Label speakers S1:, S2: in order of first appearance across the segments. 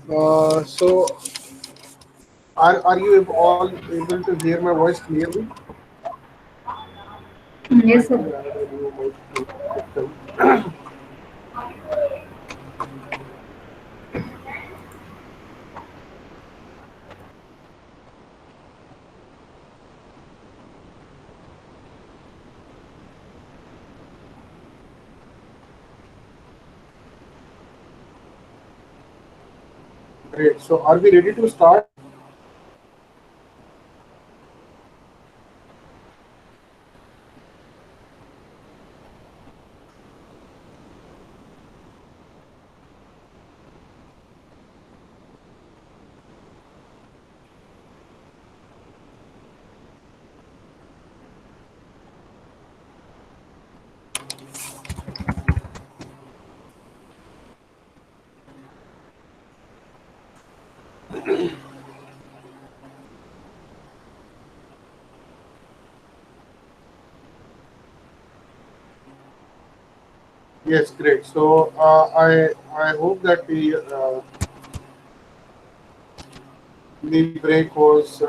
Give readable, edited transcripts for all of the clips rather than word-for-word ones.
S1: So, are you all able to hear my voice clearly? I
S2: Yes, sir.
S1: think I had a new mic system. Great. So, are we ready to start? Yes, great. So, I hope that the break was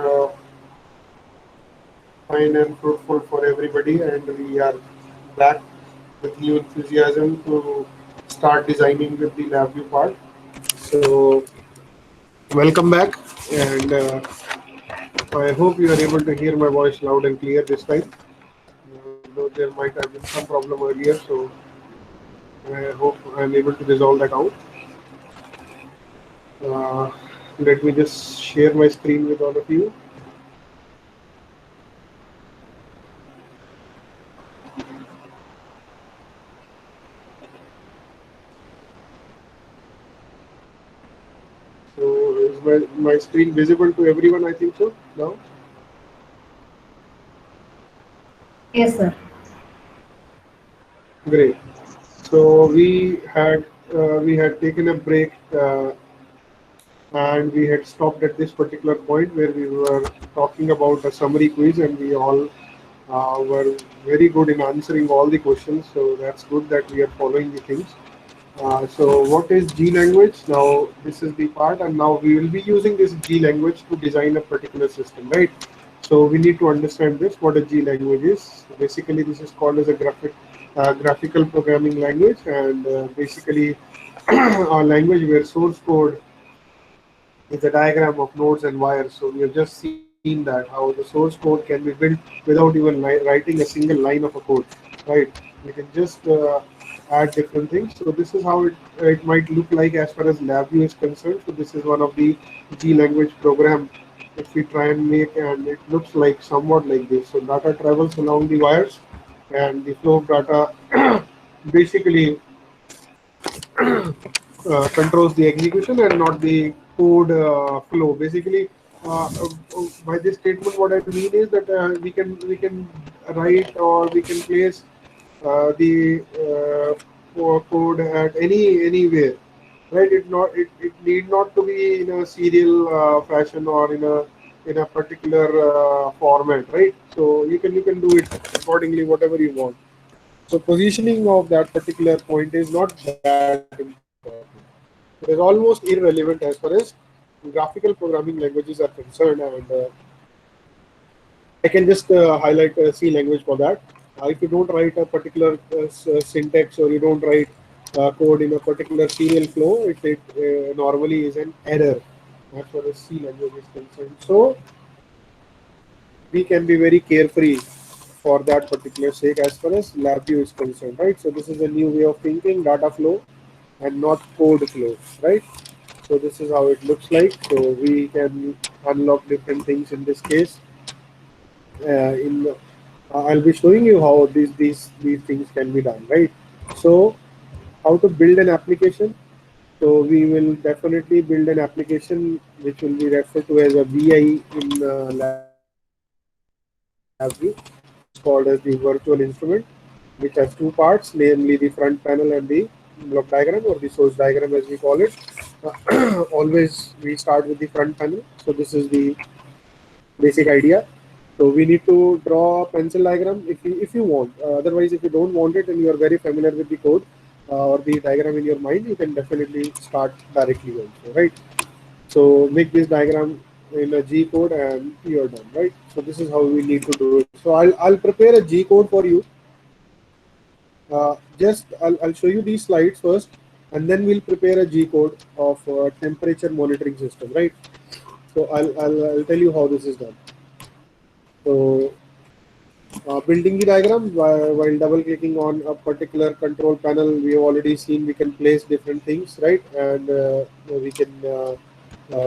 S1: fine and fruitful for everybody, and we are back with new enthusiasm to start designing with the LabVIEW part. So, welcome back, and I hope you are able to hear my voice loud and clear this time. Though there might have been some problem earlier, so I hope I'm able to resolve that out. Uh, Let me just share my screen with all of you. So is my screen visible to everyone? I think so now.
S2: Yes, sir.
S1: Great. So we had taken a break and we had stopped at this particular point where we were talking about a summary quiz, and we all were very good in answering all the questions. So that's good that we are following the things. So what is G language? Now this is the part, and now we will be using this G language to design a particular system, right? So we need to understand this, what a G language is. Basically, this is called as a graphical programming language, and basically a language where source code is a diagram of nodes and wires. So we have just seen that how the source code can be built without even writing a single line of a code, right? We can just add different things. So this is how it might look like as far as LabVIEW is concerned. So this is one of the G language program. If we try and make, and it looks like somewhat like this. So data travels along the wires, and the flow of data basically controls the execution and not the code flow. Basically, by this statement, what I mean is that we can write or we can place the code at anywhere, right? It need not to be in a serial fashion or in a particular format, right? So you can do it accordingly, whatever you want. So positioning of that particular point is not that important. It is almost irrelevant as far as graphical programming languages are concerned. And I can just highlight C language for that. If you don't write a particular syntax, or you don't write code in a particular serial flow, it normally is an error as far as C language is concerned. So we can be very carefree for that particular sake as far as LabVIEW is concerned, right? So this is a new way of thinking, data flow and not code flow, right? So this is how it looks like. So we can unlock different things in this case. In I'll be showing you how these things can be done, right? So how to build an application. So we will definitely build an application which will be referred to as a VI in LabVIEW. It's called as the virtual instrument, which has two parts, namely the front panel and the block diagram, or the source diagram as we call it. Always we start with the front panel. So this is the basic idea. So we need to draw a pencil diagram if you want. Otherwise, if you don't want it and you are very familiar with the code or the diagram in your mind, you can definitely start directly also, right? So make this diagram in a G code and you're done, right? So this is how we need to do it. So I'll prepare a G code for you. I'll show you these slides first, and then we'll prepare a G code of temperature monitoring system, right? So I'll tell you how this is done. So building the diagram while double clicking on a particular control panel, we have already seen we can place different things, right? And we can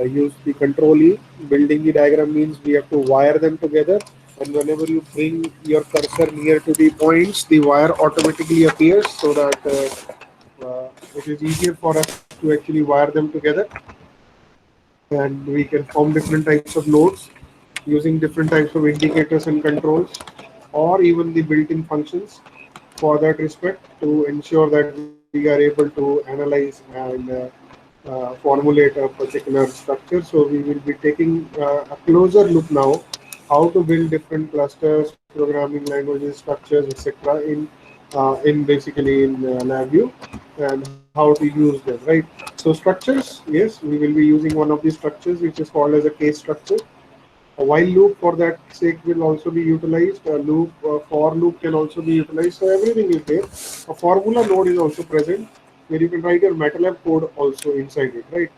S1: use the control E. Building the diagram means we have to wire them together, and whenever you bring your cursor near to the points, the wire automatically appears so that it is easier for us to actually wire them together, and we can form different types of nodes using different types of indicators and controls, or even the built-in functions for that respect, to ensure that we are able to analyze and formulate a particular structure. So we will be taking a closer look now how to build different clusters, programming languages, structures, etc. In basically in LabVIEW, and how to use them, right? So structures, yes, we will be using one of these structures which is called as a case structure. A while loop for that sake will also be utilized. A loop, for loop can also be utilized. So everything is there. A formula node is also present where you can write your MATLAB code also inside it, right?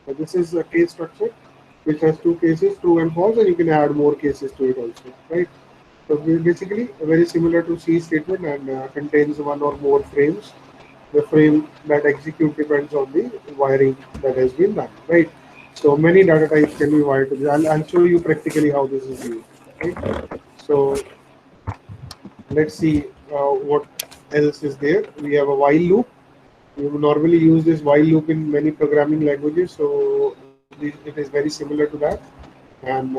S1: So this is a case structure which has two cases, true and false, and you can add more cases to it also, right? So basically very similar to C statement, and contains one or more frames. The frame that execute depends on the wiring that has been done, right? So many data types can be wired to this. I'll show you practically how this is used, right? So let's see what else is there. We have a while loop. You normally use this while loop in many programming languages, so it is very similar to that, and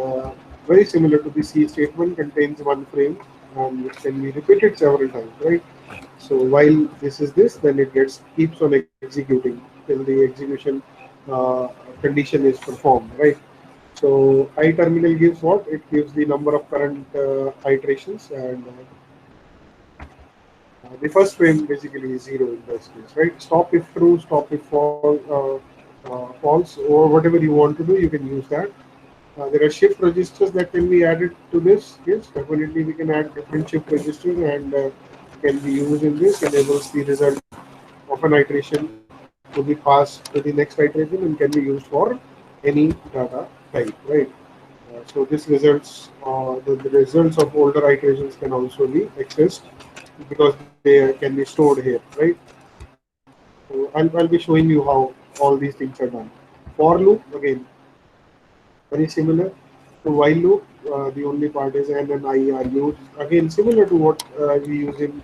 S1: very similar to the C statement, contains one frame and which can be repeated several times, right? So while this is this, then it gets keeps on executing till the execution uh, condition is performed, right? So I terminal gives what? It gives the number of current iterations, and the first frame basically is zero in this case, right? Stop if true, stop if false, or whatever you want to do, you can use that. There are shift registers that can be added to this. Yes, definitely we can add different shift registers, and can be used in this. Enables the result of an iteration to be passed to the next iteration and can be used for any data type, right? So this results, the results of older iterations can also be accessed because they can be stored here, right? So I'll be showing you how all these things are done. For loop, again, very similar to while loop. The only part is N and I are used. Again, similar to what we use in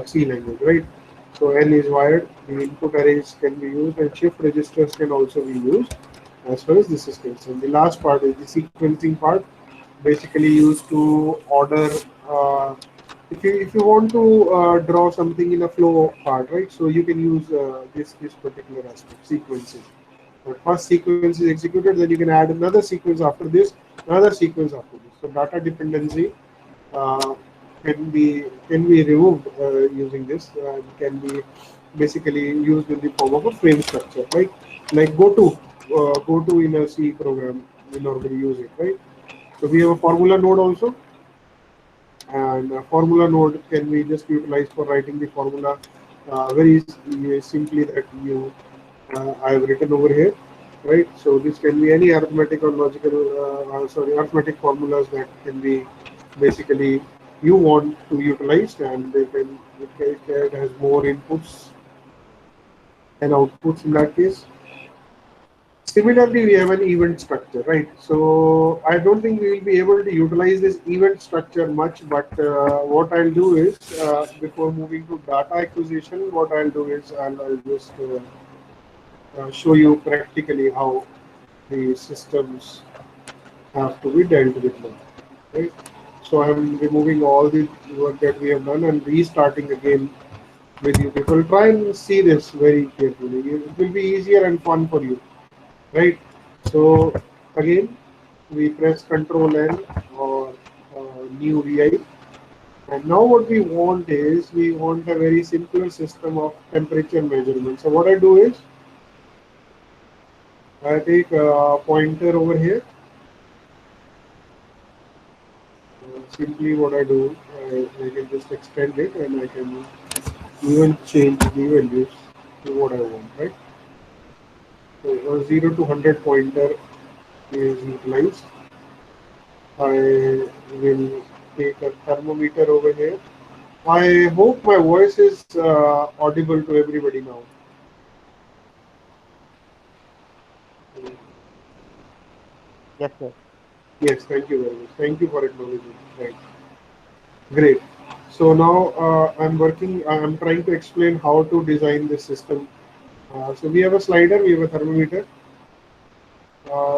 S1: C language, right? So N is wired, the input arrays can be used, and shift registers can also be used as far as this is concerned. The last part is the sequencing part, basically used to order. If you want to draw something in a flow part, right? So you can use this particular aspect, sequencing. But first sequence is executed, then you can add another sequence after this, another sequence after this. So data dependency uh, can be removed using this, and can be basically used in the form of a frame structure, right? Like go to in a C program, we normally use it, right? So we have a formula node also, and a formula node can be just utilized for writing the formula very simply that I have written over here, right? So this can be any arithmetic or logical, arithmetic formulas that can be basically you want to utilize, and it has more inputs and outputs in that case. Similarly, we have an event structure, right? So I don't think we will be able to utilize this event structure much, but what I'll do is, before moving to data acquisition, what I'll do is I'll just show you practically how the systems have to be dealt with now, right? So I'm removing all the work that we have done and restarting again with you people. Try and see this very carefully. It will be easier and fun for you, right? So again, we press Control N or new VI. And now what we want is, we want a very simpler system of temperature measurement. So what I do is, I take a pointer over here. Simply what I do, I can just extend it and I can even change the values to what I want, right? So a 0 to 100 pointer is utilized. I will take a thermometer over here. I hope my voice is audible to everybody now.
S3: Yes, sir.
S1: Yes, thank you very much. Thank you for acknowledging. Right. Great. So now I'm trying to explain how to design this system. So we have a slider, we have a thermometer,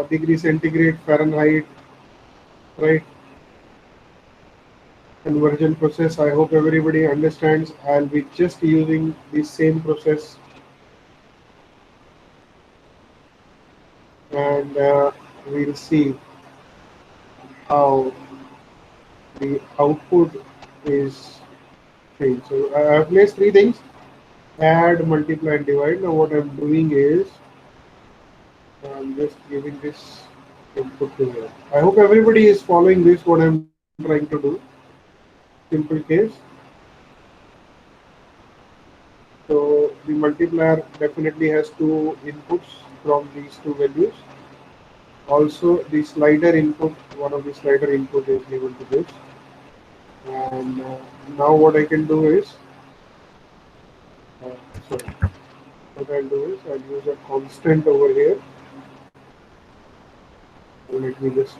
S1: degree centigrade, Fahrenheit, right? Conversion process. I hope everybody understands. I'll be just using the same process, and we'll see how the output is changed. So I have placed three things: add, multiply, and divide. Now what I'm doing is I'm just giving this input to here. I hope everybody is following this. What I'm trying to do. Simple case. So the multiplier definitely has two inputs from these two values. Also, the slider input, one of the slider input is given to this. And now what I can do is, uh, sorry, what I'll do is I'll use a constant over here. Let me just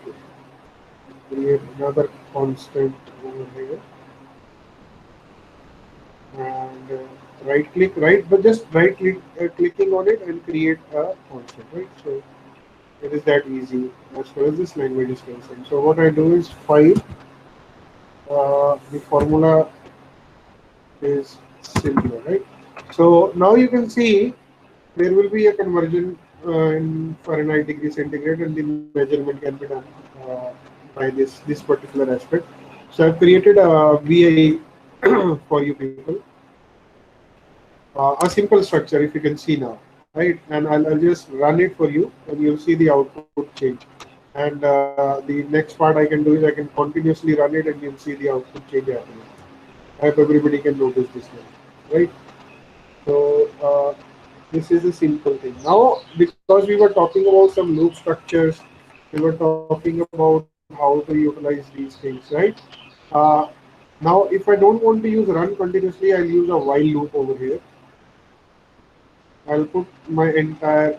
S1: create another constant over here. And right click, right, but just right click, clicking on it and create a constant, right? So it is that easy as far as this language is concerned. So what I do is file, the formula is similar, right? So now you can see there will be a conversion in Fahrenheit degree centigrade, and the measurement can be done uh, by this particular aspect. So I've created a VI for you people, a simple structure, if you can see now, right? And I'll just run it for you, and you'll see the output change. And the next part I can do is I can continuously run it, and you'll see the output change happening. I hope everybody can notice this now, right? So this is a simple thing. Now, because we were talking about some loop structures, we were talking about how to utilize these things, right? Uh, Now, if I don't want to use run continuously, I'll use a while loop over here. I'll put my entire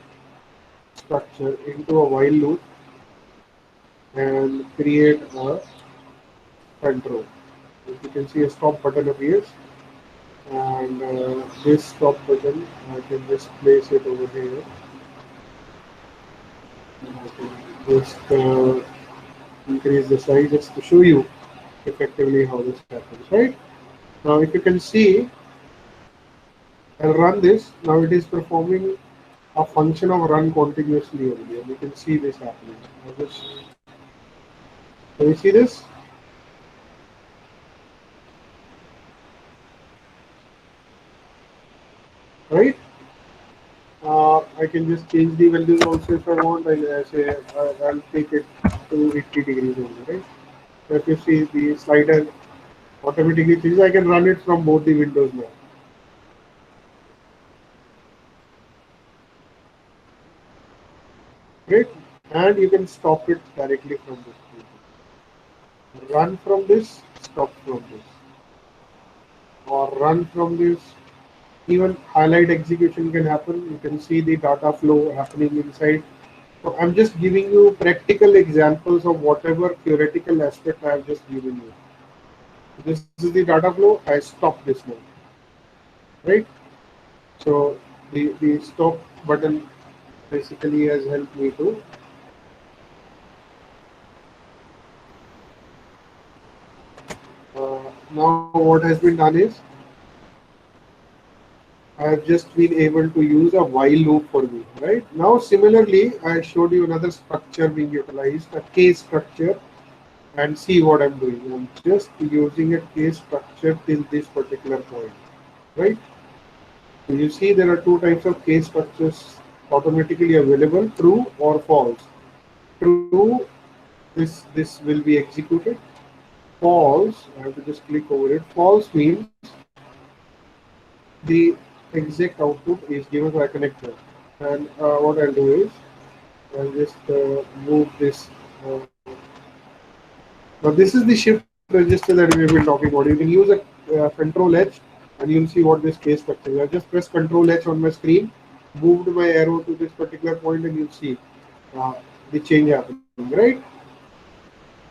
S1: structure into a while loop and create a control. If you can see, a stop button appears, and this stop button I can just place it over here. And I can just increase the size just to show you effectively how this happens, right? Now, if you can see, I'll run this. Now it is performing a function of run continuously only, and you can see this happening. Can you see this? Right? I can just change the values also if I want. I say I'll take it to 80 degrees only, right? So if you see the slider automatically changes, I can run it from both the windows now. Great. And you can stop it directly from this window. Run from this, stop from this, or run from this. Even highlight execution can happen. You can see the data flow happening inside. So I'm just giving you practical examples of whatever theoretical aspect I have just given you. This is the data flow. I stop this now, right? So the stop button basically has helped me to now what has been done is I have just been able to use a while loop for me, right? Now similarly, I showed you another structure being utilized, a case structure, and see what I'm doing. I'm just using a case structure till this particular point, right? So you see there are two types of case structures automatically available, true or false. True, this will be executed. False, I have to just click over it. False means the exact output is given by a connector. And what I'll do is I'll just move this. Now this is the shift register that we have been talking about. You can use a Control H, and you'll see what this case structure is. I just press Control H on my screen, moved my arrow to this particular point, and you'll see the change happening, right?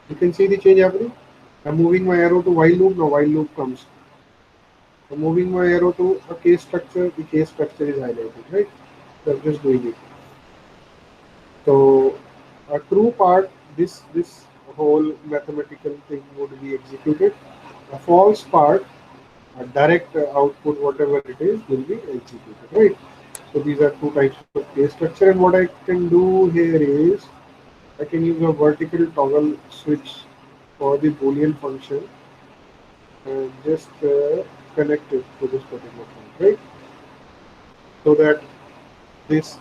S1: You can see the change happening. I'm moving my arrow to while loop. Now while loop comes. I'm moving my arrow to a case structure. The case structure is highlighted, right? So I'm just doing it. So a true part, this whole mathematical thing would be executed. A false part, a direct output, whatever it is, will be executed, right? So these are two types of case structure, and what I can do here is I can use a vertical toggle switch for the Boolean function and just connect it to this particular point, right? So that this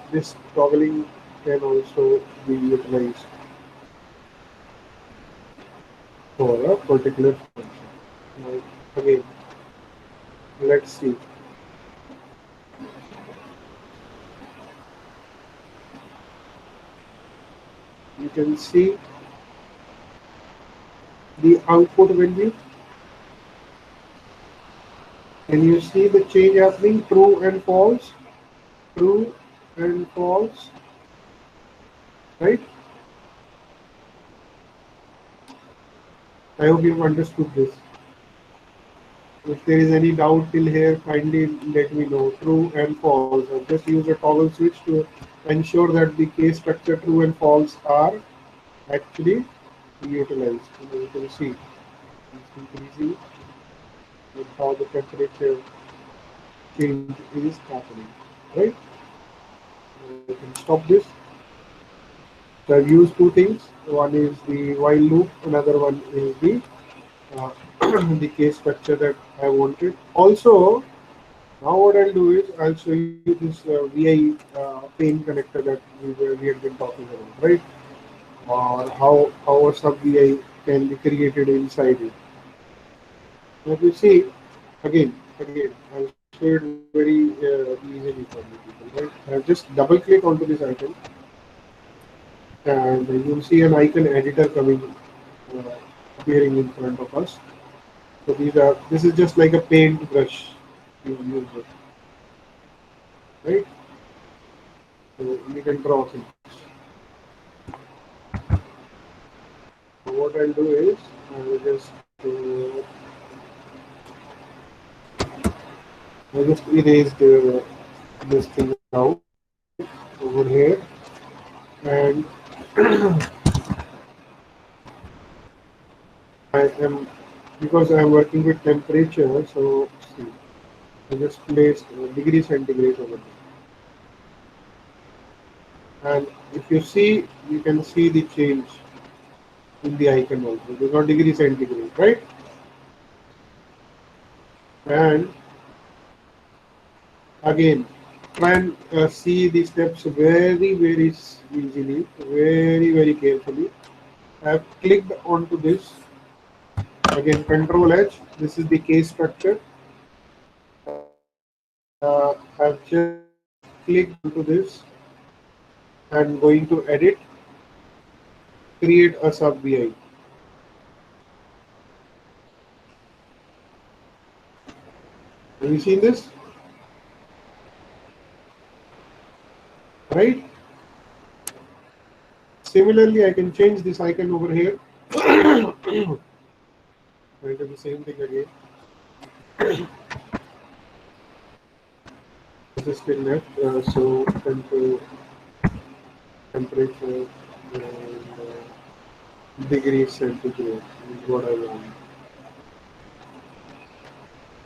S1: toggling can also be utilized for a particular function. Now, again, let's see. You can see the output value. Can you see the change happening? True and false, true and false, right? I hope you've understood this. If there is any doubt till here, kindly let me know. True and false. I'll just use a toggle switch to ensure that the case structure true and false are actually utilized. You can see it's increasing with how the temperature change is happening, right? You can stop this. So I've used two things. One is the while loop, another one is the uh, the case structure that I wanted. Also, now what I'll do is I'll show you this VI pane connector that we had been talking about, right? Or how a sub VI can be created inside it. Now if you see, again, I'll show it very easily for you people, right? I'll just double click onto this icon, and you'll see an icon editor coming, uh, appearing in front of us. So this is just like a paint brush you use it, right? So you can draw things. So what I'll do is I'll just erase this thing out over here, and I am because I am working with temperature. So see, I just placed degree centigrade over there, and if you see, you can see the change in the icon also. It is not degree centigrade, right? And again, try and see the steps very easily, very carefully. I have clicked onto this. Again, Control H. This is the case structure. I've just clicked onto this and going to edit, create a sub VI. Have you seen this? Right? Similarly, I can change this icon over here. I do the same thing again. This is still left. So control temperature and degrees centigrade is what I want.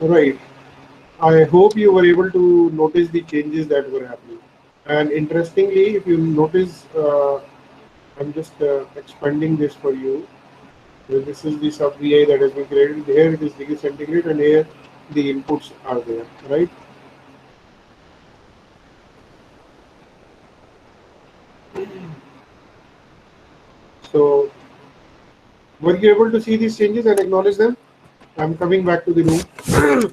S1: Right. I hope you were able to notice the changes that were happening. And interestingly, if you notice, I'm just expanding this for you. So this is the sub VI that has been created. Here it is degree centigrade, and here the inputs are there, right? So, were you able to see these changes and acknowledge them? I'm coming back to the room.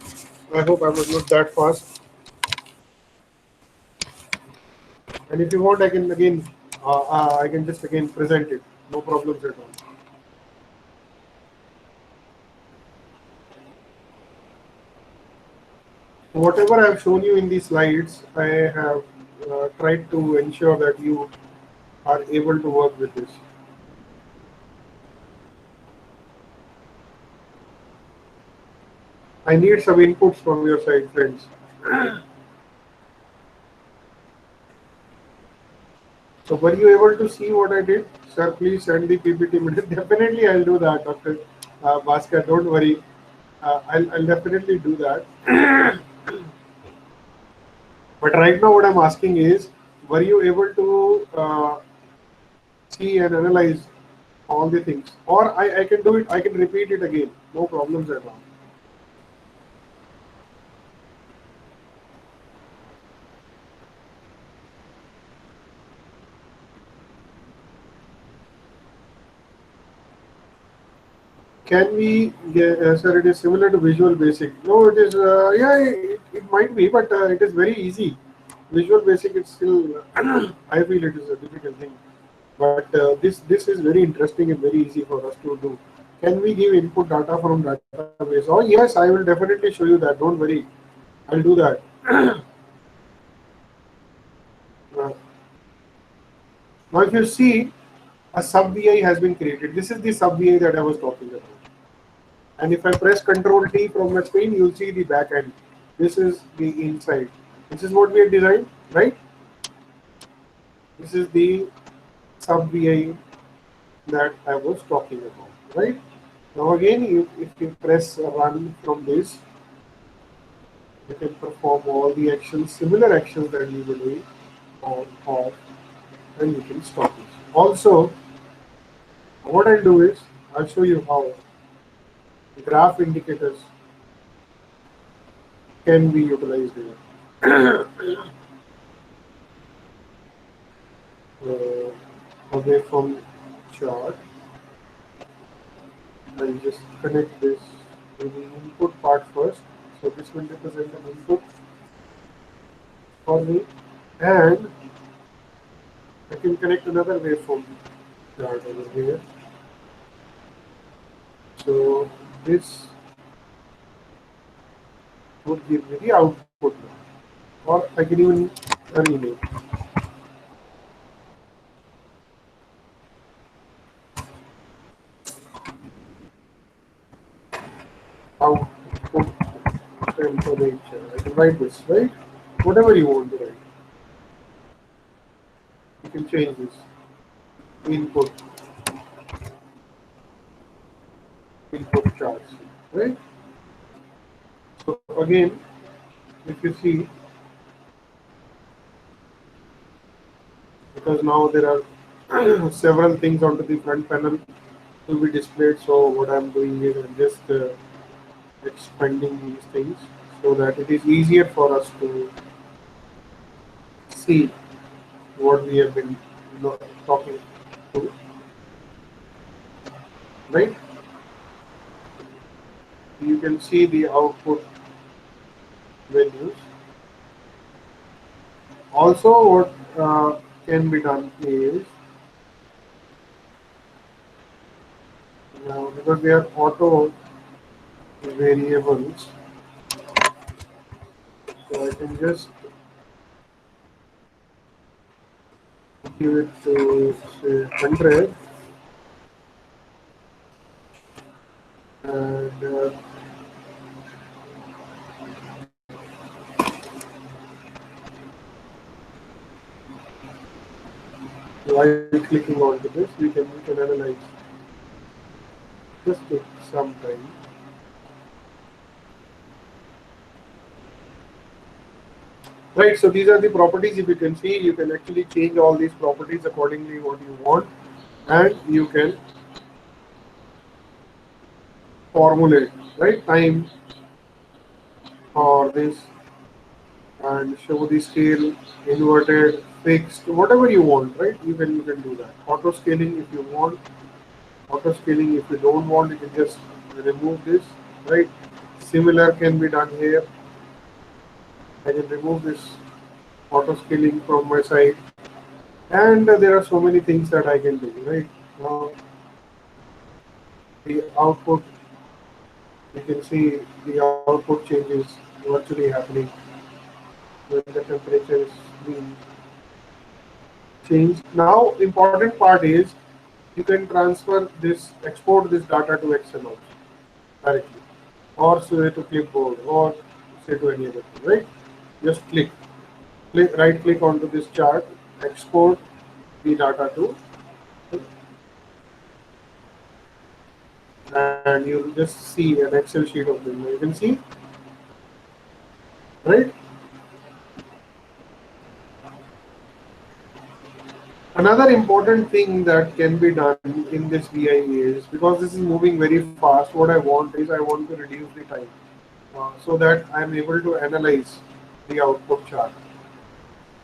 S1: I hope I was not that fast. And if you want, I can again, I can just again present it. No problems at all. Whatever I have shown you in these slides, I have tried to ensure that you are able to work with this. I need some inputs from your side, friends. So were you able to see what I did? Sir, please send the PPT. Definitely I'll do that, Dr. Bhaskar. Don't worry. I'll definitely do that. But right now what I'm asking is, were you able to see and analyze all the things? Or I can do it, I can repeat it again. No problems at all. Can we get, sir, it is similar to Visual Basic. No, it is, yeah, it might be, but it is very easy. Visual Basic, it's still, I feel it is a difficult thing. But this is very interesting and very easy for us to do. Can we give input data from database? Oh, yes, I will definitely show you that. Don't worry. I'll do that. Now, if you see, a sub VI has been created. This is the sub VI that I was talking about. And if I press Control T from my screen, you'll see the back end. This is the inside. This is what we have designed, right? This is the sub VI that I was talking about, right? Now again, if you press run from this, you can perform all the actions, similar actions that you were doing on off, and you can stop this. Also, what I'll do is, I'll show you how graph indicators can be utilized here. Away from chart, I'll just connect this to the input part first. So this will represent an input for me, and I can connect another waveform chart over here. So this would give me the output now. Or I can even rename output temperature. I can write this, right? Whatever you want to write. You can change this. Input charts, right? So again, if you see, because now there are several things onto the front panel to be displayed. So what I'm doing is I'm just expanding these things so that it is easier for us to see what we have been talking to, right? You can see the output values. Also, what can be done is, now because they are auto variables, so I can just give it to say 100, and while clicking onto this, we can analyze. Just take some time. Right, so these are the properties. If you can see, you can actually change all these properties accordingly what you want, and you can formulate, right, time or this, and show the scale inverted, fixed, whatever you want, right? You can do that. Auto scaling if you want, auto scaling if you don't want, you can just remove this, right? Similar can be done here. I can remove this auto scaling from my side, and there are so many things that I can do, right? Now the output, you can see the output changes virtually happening when the temperature is being changed. Now important part is you can transfer this, export this data to Excel also directly, or say to clipboard, or say to any other thing, right? Just right click onto this chart, export the data to, and you'll just see an Excel sheet of them. You can see, right? Another important thing that can be done in this VI is, because this is moving very fast, what I want is I want to reduce the time so that I'm able to analyze the output chart.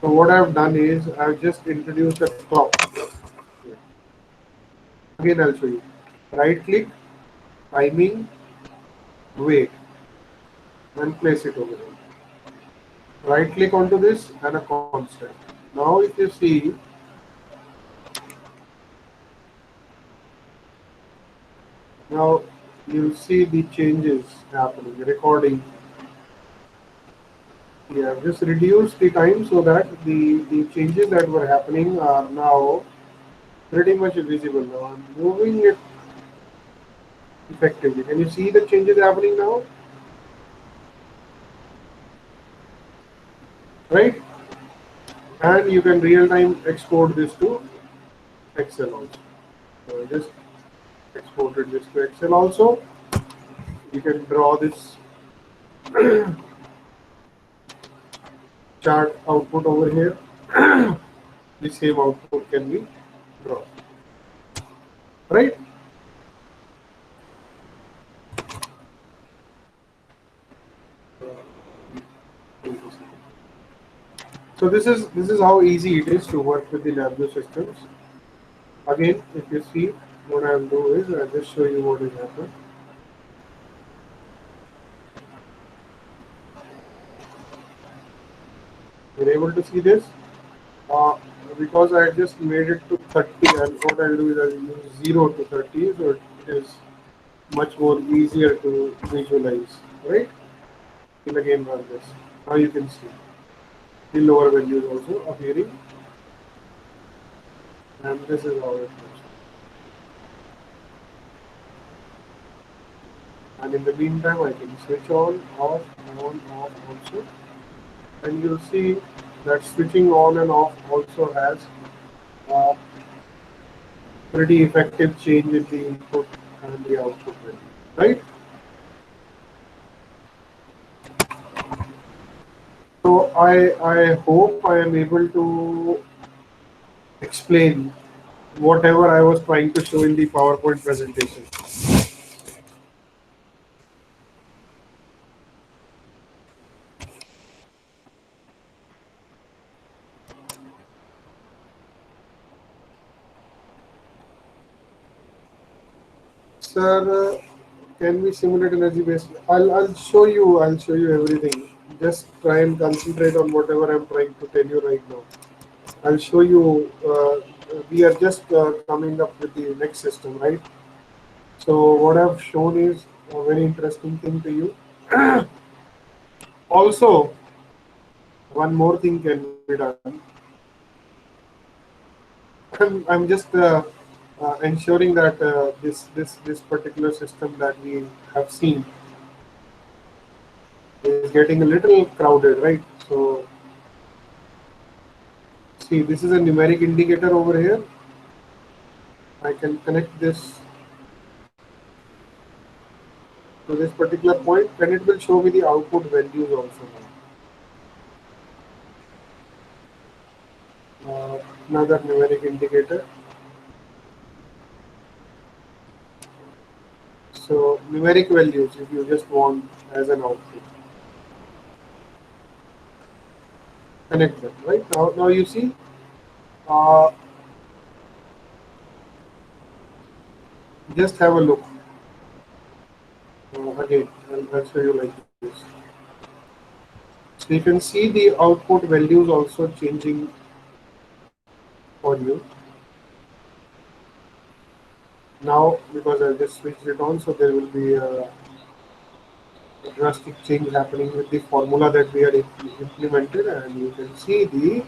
S1: So what I've done is I've just introduced a clock. Again, I'll show you. Right click, timing, wait, and place it over there. Right click onto this and a constant. Now if you see, now you'll see the changes happening, recording. Yeah, just reduce the time so that the changes that were happening are now pretty much visible. Now I'm moving it effectively. Can you see the changes happening now? Right? And you can real time export this to Excel also. So I just exported this to Excel also. You can draw this chart output over here. The same output can be drawn. Right? So this is how easy it is to work with the Labview systems. Again, if you see, what I'll do is I'll just show you what is happening. You're able to see this because I just made it to 30, and what I'll do is I'll use 0 to 30, so it is much more easier to visualize, right? We'll again run this. Now you can see the lower values also appearing, and this is how it looks. And in the meantime, I can switch on, off also, and you'll see that switching on and off also has a pretty effective change in the input and the output value, right? So I hope I am able to explain whatever I was trying to show in the PowerPoint presentation. Sir, can we simulate energy based? I'll show you. I'll show you everything. Just try and concentrate on whatever I'm trying to tell you right now. I'll show you. We are just coming up with the next system, right? So what I've shown is a very interesting thing to you. Also, one more thing can be done. I'm just ensuring that this particular system that we have seen is getting a little crowded, right? So see, this is a numeric indicator over here. I can connect this to this particular point, and it will show me the output values also. Another numeric indicator. So numeric values, if you just want as an output, connect them, right? Now you see Uh, just have a look. Again, I'll show you like this. So you can see the output values also changing for you. Now, because I just switched it on, so there will be a drastic change happening with the formula that we are implemented, and you can see the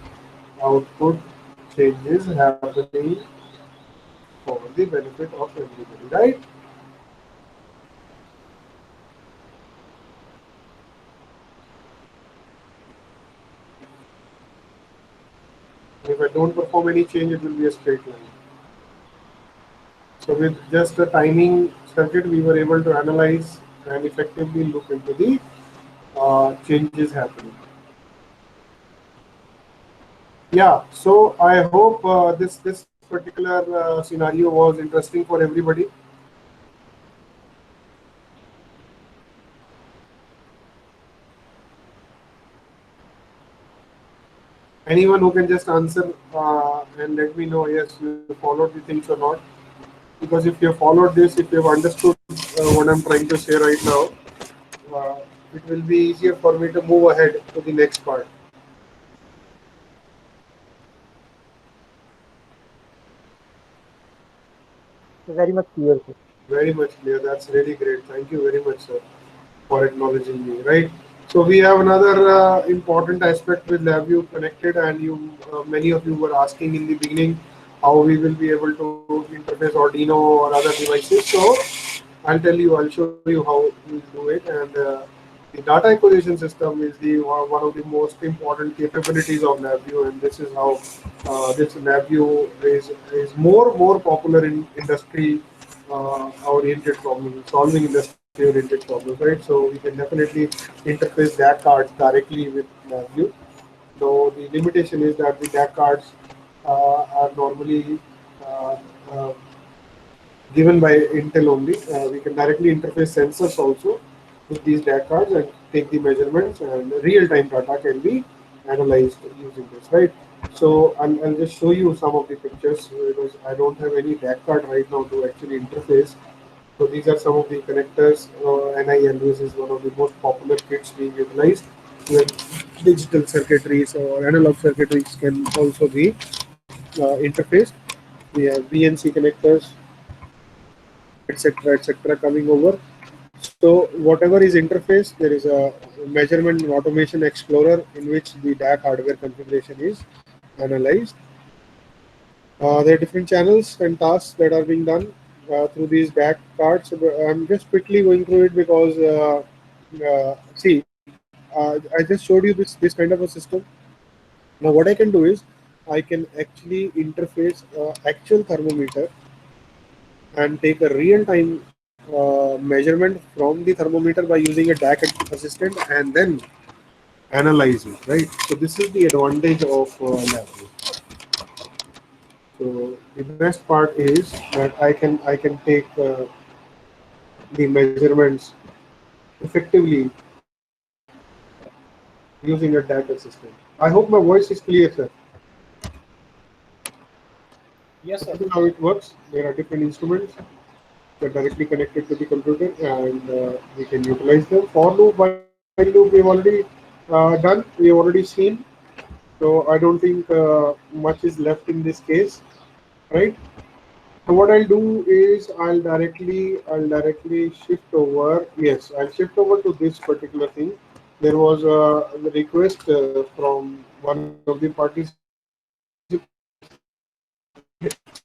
S1: output changes happening for the benefit of everybody, right? If I don't perform any change, it will be a straight line. So with just a timing circuit, we were able to analyze and effectively look into the changes happening. Yeah, so I hope this particular scenario was interesting for everybody. Anyone who can just answer and let me know, yes, you followed the things or not. Because if you have followed this, if you have understood what I'm trying to say right now, it will be easier for me to move ahead to the next part.
S3: Very much clear, sir.
S1: Very much clear. That's really great. Thank you very much, sir, for acknowledging me. Right. So we have another important aspect with LabVIEW connected, and many of you were asking in the beginning how we will be able to interface Arduino or other devices. So I'll show you how we do it. And the data acquisition system is the one of the most important capabilities of LabVIEW, and this is how this LabVIEW is more popular in industry oriented problems, solving industry oriented problems, right? So we can definitely interface DAC cards directly with LabVIEW. So the limitation is that the DAC cards are normally uh, uh, given by Intel only. We can directly interface sensors also with these DAC cards and take the measurements, and real-time data can be analyzed using this, right? So I'll just show you some of the pictures because I don't have any DAC card right now to actually interface. So these are some of the connectors. NILUs is one of the most popular kits being utilized, where digital circuitries or analog circuitries can also be interfaced. We have VNC connectors, etc., coming over. So whatever is interface, there is a measurement and automation explorer in which the DAC hardware configuration is analyzed. There are different channels and tasks that are being done through these DAC cards. So I'm just quickly going through it because see, I just showed you this kind of a system. Now what I can do is I can actually interface actual thermometer and take a real-time measurement from the thermometer by using a DAC assistant and then analyze it, right? So this is the advantage of LabVIEW. So the best part is that I can take the measurements effectively using a DAC assistant. I hope my voice is clear, sir.
S4: Yes, sir.
S1: This is how it works. There are different instruments that are directly connected to the computer, and we can utilize them. For loop, while loop, we've already done. We've already seen. So I don't think much is left in this case, right? So what I'll do is I'll directly shift over. Yes, I'll shift over to this particular thing. There was a request from one of the participants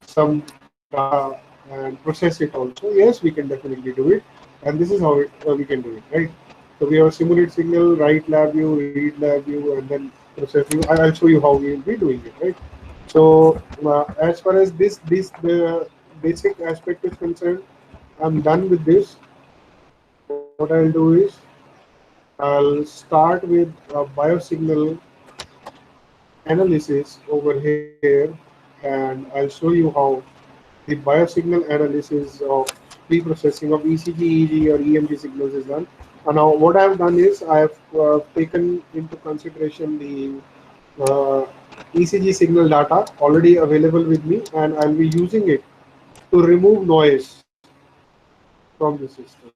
S1: some data and process it also. Yes, we can definitely do it, and this is how we can do it, right? So we have a simulate signal, write LabVIEW, read LabVIEW, and then process view. I'll show you how we will be doing it, right? So as far as the basic aspect is concerned, I'm done with this. What I'll do is I'll start with a biosignal analysis over here, and I'll show you how the biosignal analysis of pre-processing of ECG, EEG, or EMG signals is done. And now what I have done is I have taken into consideration the ECG signal data already available with me, and I'll be using it to remove noise from the system.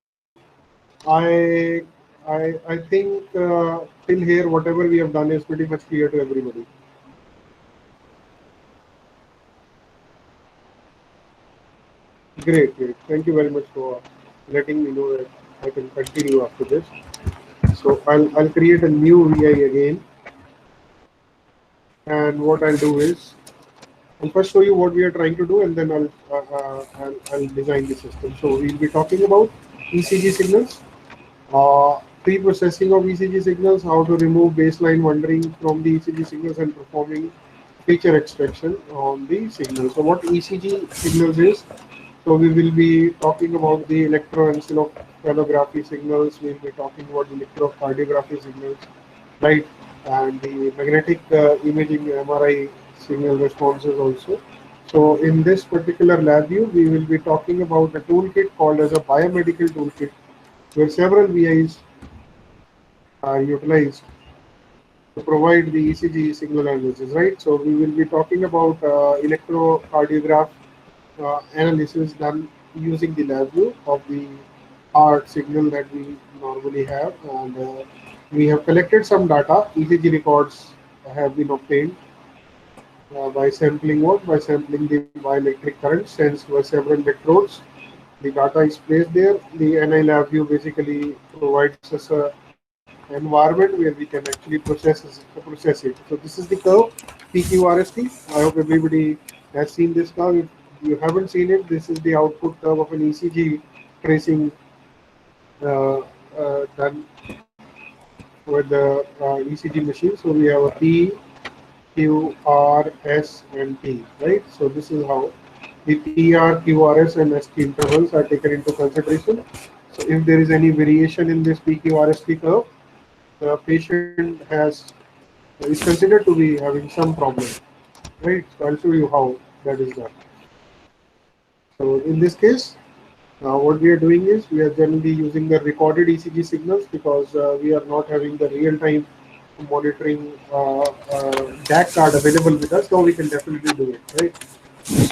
S1: I I think till here whatever we have done is pretty much clear to everybody. Great, great. Thank you very much for letting me know that I can continue after this. So I'll create a new VI again, and what I'll do is I'll first show you what we are trying to do, and then I'll design the system. So we'll be talking about ECG signals, pre-processing of ECG signals, how to remove baseline wandering from the ECG signals, and performing feature extraction on the signal. So what ECG signals is, so we will be talking about the electroencephalography signals, we'll be talking about electrocardiography signals, right, and the magnetic imaging MRI signal responses also. So in this particular lab view, we will be talking about a toolkit called as a biomedical toolkit, where several VIs are utilized to provide the ECG signal analysis, right? So we will be talking about electrocardiograph analysis done using the lab view of the heart signal that we normally have, and we have collected some data. ECG records have been obtained by sampling what? By sampling the bioelectric current sensed by several electrodes. The data is placed there. The NI lab view basically provides us a environment where we can actually process it. So this is the curve PQRST. I hope everybody has seen this curve. If you haven't seen it, this is the output curve of an ECG tracing done with the ECG machine. So we have a P, Q, R, S, and T, right? So this is how the PR, QRS, and ST intervals are taken into consideration. So if there is any variation in this PQRST curve, the patient is considered to be having some problem, right? So I'll show you how that is done. So in this case, what we are doing is we are generally using the recorded ECG signals because we are not having the real-time monitoring DAC card available with us. So we can definitely do it, right?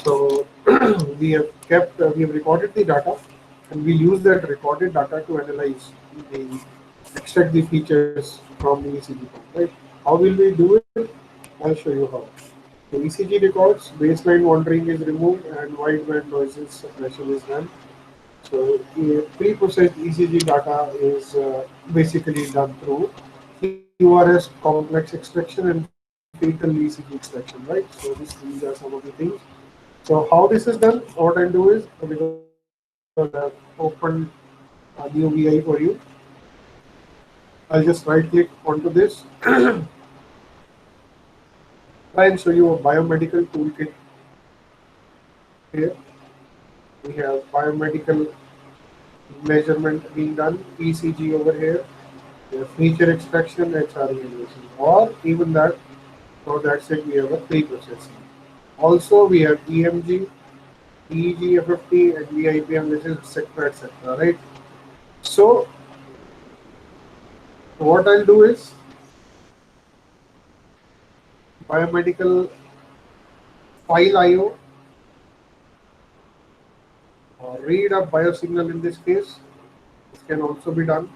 S1: So we have recorded the data, and we use that recorded data to analyze the extract the features from the ECG, right? How will we do it? I'll show you how. So ECG records, baseline wandering is removed, and wideband noises suppression is done. So pre-processed ECG data is basically done through QRS complex extraction and fetal ECG extraction, right? So these are some of the things. So how this is done, what I'll do is, because I've opened a new VI for you, I'll just right click onto this. Try and show you a biomedical toolkit here. We have biomedical measurement being done, ECG over here. We have feature extraction, HRE analysis, or even that. So that's it. We have a pre-processing. Also, we have EMG, EEG, FFT, and VIP analysis, etc., right? So what I'll do is biomedical file IO, or read a biosignal in this case. This can also be done.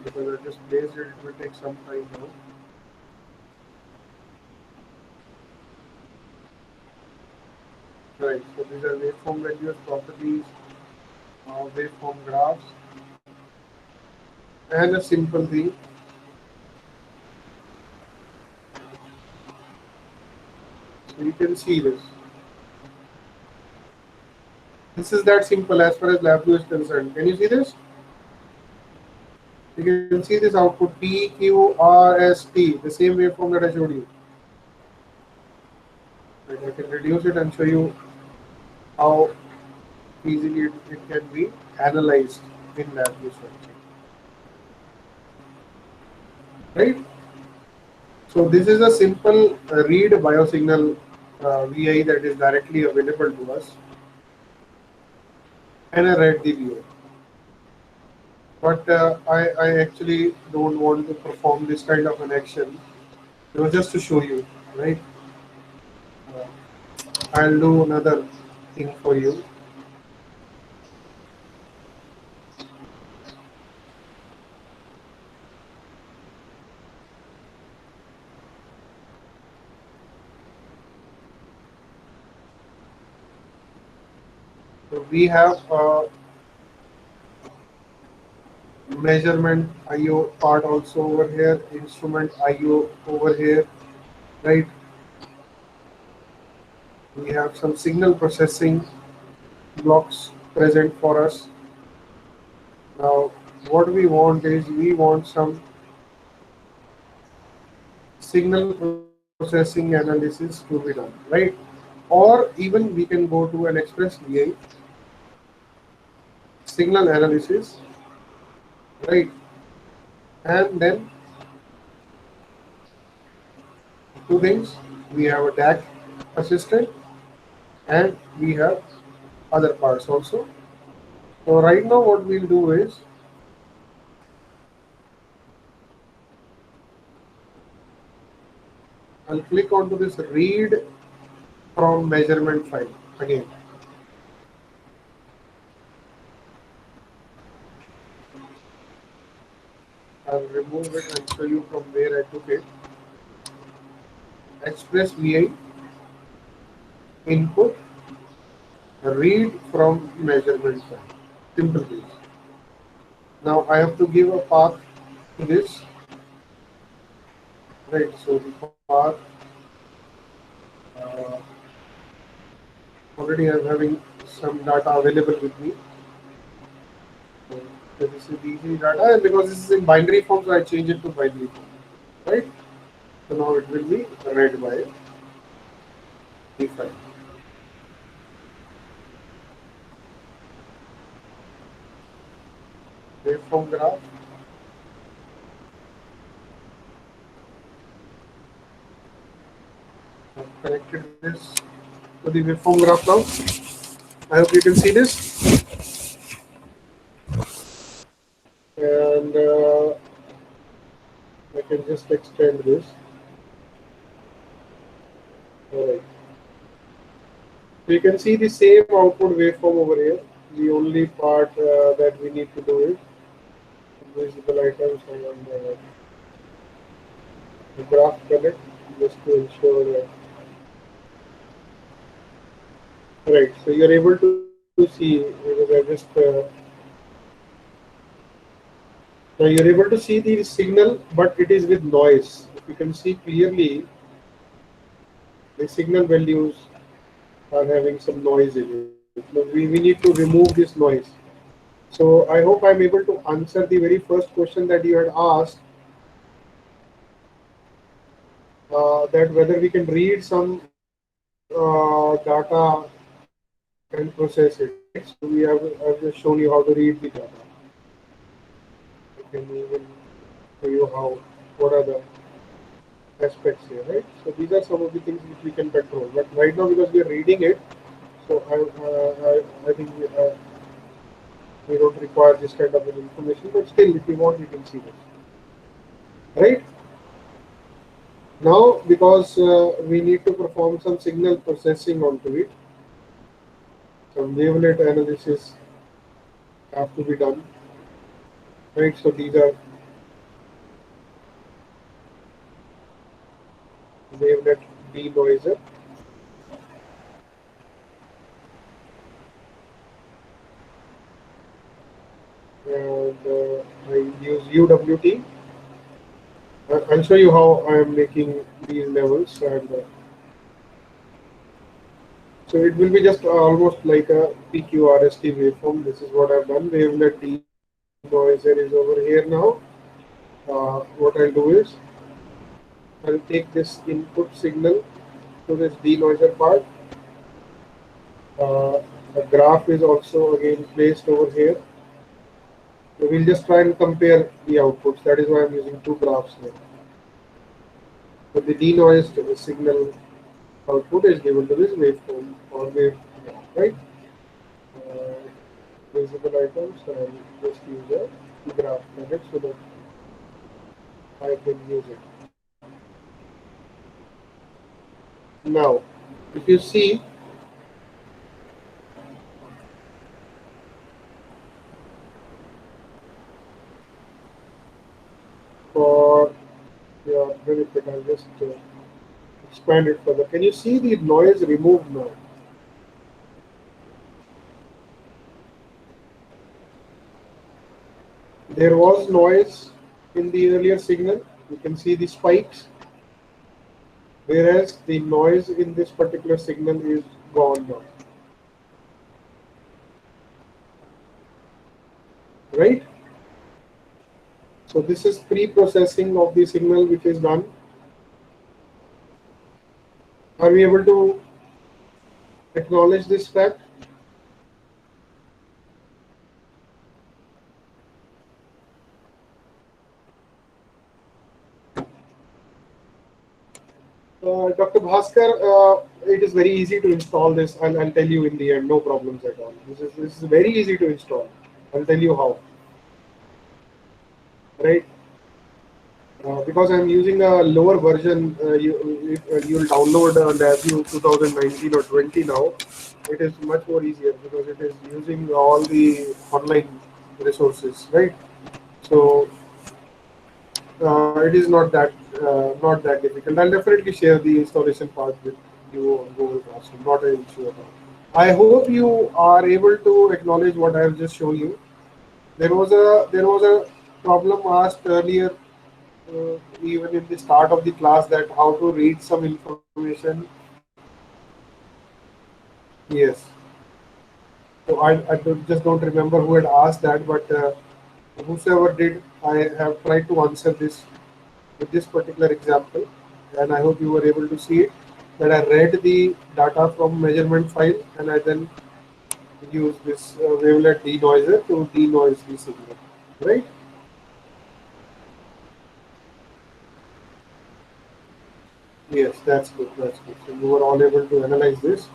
S1: Because I just placed it, it will take some time now. Right, so these are waveform values, properties, waveform graphs, and a simple thing. So you can see this. This is that simple as far as LabVIEW is concerned. Can you see this? You can see this output P, Q, R, S, T, the same waveform that I showed you. Right, I can reduce it and show you how easily it can be analyzed in LabVIEW structure. Right? So this is a simple read biosignal VI that is directly available to us, and I read the VI. But I actually don't want to perform this kind of an action. It was just to show you, right? Uh, I'll do another thing for you. So we have measurement IO part also over here, instrument IO over here, right? We have some signal processing blocks present for us. Now, what we want is we want some signal processing analysis to be done, right? Or even we can go to an express VI signal analysis, right? And then two things, we have a DAC assistant and we have other parts also. So right now what we'll do is I'll click onto this read from measurement file again. I'll remove it and show you from where I took it. Express VI input read from measurement file. Simple things. Now I have to give a path to this. Right, so the path uh, already I'm having some data available with me. So this is easy data, and because this is in binary form, so I change it to binary form. Right? So now it will be read by the file. Waveform graph. I've connected this to the waveform graph now. I hope you can see this. And I can just extend this. Alright. So you can see the same output waveform over here. The only part that we need to do is visible items and the graph connect just to ensure that. Right. So you're able to see because I just now you're able to see the signal, but it is with noise. If you can see clearly, the signal values are having some noise in it. Now we need to remove this noise. So I hope I'm able to answer the very first question that you had asked, that whether we can read some data and process it. Right? So I've just shown you how to read the data. I can even show you what are the aspects here, right? So these are some of the things which we can control. But right now, because we are reading it, so I think we don't require this kind of information. But still, if you want, you can see this, right? Now, because we need to perform some signal processing onto it, some wavelet analysis have to be done, right? So these are wavelet denoiser. And I use UWT. I'll show you how I am making these levels, and so it will be just almost like a PQRST waveform. This is what I've done. Wavelet denoiser is over here now. What I'll do is I'll take this input signal to this denoiser part. The graph is also again placed over here. So we'll just try and compare the outputs. That is why I'm using two graphs here. So the denoised signal output is given to this waveform or wave graph, right? Visible items and just use a graph, correct, so that I can use it. Now, if you see, for your benefit, I'll just expand it further. Can you see the noise removed now? There was noise in the earlier signal. You can see the spikes, whereas the noise in this particular signal is gone now. Right? So this is pre-processing of the signal which is done. Are we able to acknowledge this fact? Dr. Bhaskar, it is very easy to install this. I'll tell you in the end, no problems at all. This is very easy to install. I'll tell you how. Right? Because I'm using a lower version, you'll download LabVIEW 2019 or 20 now. It is much more easier because it is using all the online resources, right? So it is not that difficult. I'll definitely share the installation part with you on Google Classroom. Not an issue at all. I hope you are able to acknowledge what I have just shown you. There was a problem asked earlier, even in the start of the class, that how to read some information. Yes. So just don't remember who had asked that, but whosoever did, I have tried to answer this with this particular example, and I hope you were able to see it. That I read the data from measurement file, and I then use this wavelet denoiser to denoise the signal. Right? Yes, that's good. That's good. So you were all able to analyze this.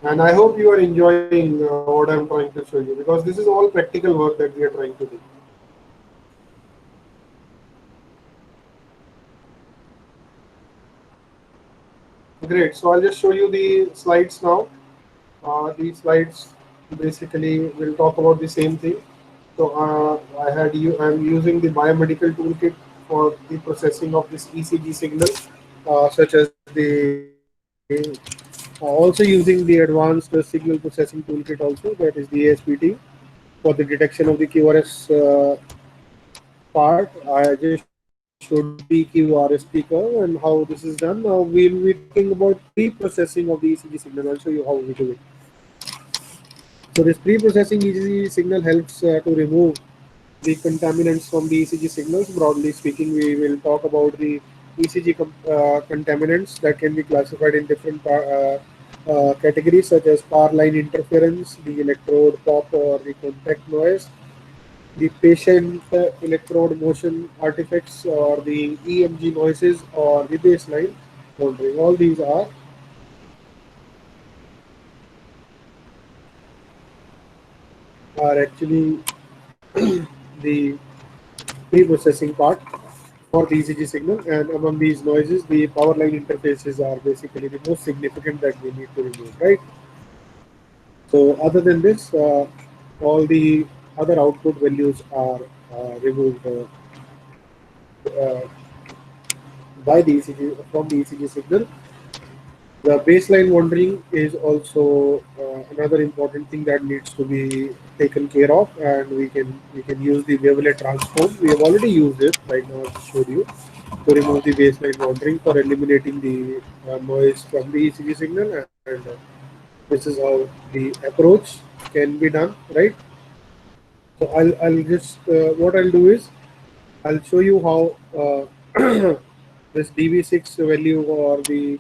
S1: And I hope you are enjoying what I'm trying to show you, because this is all practical work that we are trying to do. Great. So I'll just show you the slides now. These slides basically will talk about the same thing. So I'm using the biomedical toolkit for the processing of this ECG signal, such as also using the advanced signal processing toolkit also, that is the ASPT, for the detection of the QRS part. I just showed you the QRS curve and how this is done. Now we'll be talking about pre-processing of the ECG signal. I'll show you how we do it. So this pre-processing ECG signal helps to remove the contaminants from the ECG signals. Broadly speaking, we will talk about the ECG contaminants that can be classified in different categories, such as power line interference, the electrode pop or the contact noise, the patient electrode motion artifacts, or the EMG noises, or the baseline monitoring. All these are actually the pre-processing part for the ECG signal, and among these noises, the power line interfaces are basically the most significant that we need to remove, right? So other than this, all the other output values are removed uh, by the ECG from the ECG signal. The baseline wandering is also another important thing that needs to be taken care of, and we can use the wavelet transform. We have already used it right now. I showed you to remove the baseline wandering for eliminating the noise from the ECG signal, and this is how the approach can be done, right? So I'll just what I'll do is I'll show you how this DV6 value or the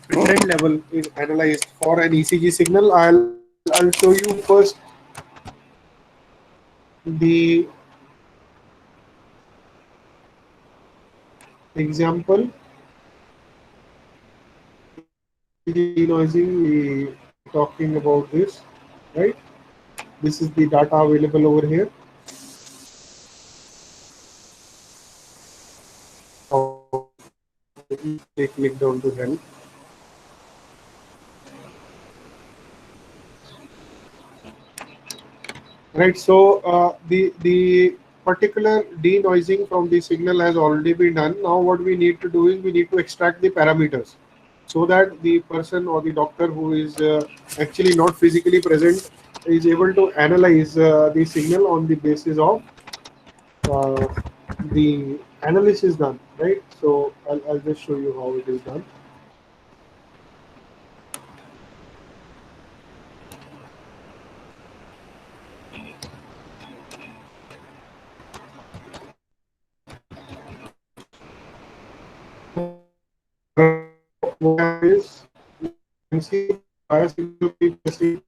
S1: trend level is analyzed for an ECG signal. I'll show you first the example. ECG denoising, we talking about this, right? This is the data available over here. They click down to help. Right. So the particular denoising from the signal has already been done. Now what we need to do is we need to extract the parameters so that the person or the doctor who is actually not physically present is able to analyze the signal on the basis of uh, the analysis done. Right. So I'll just show you how it is done. What is you can see biosignal previously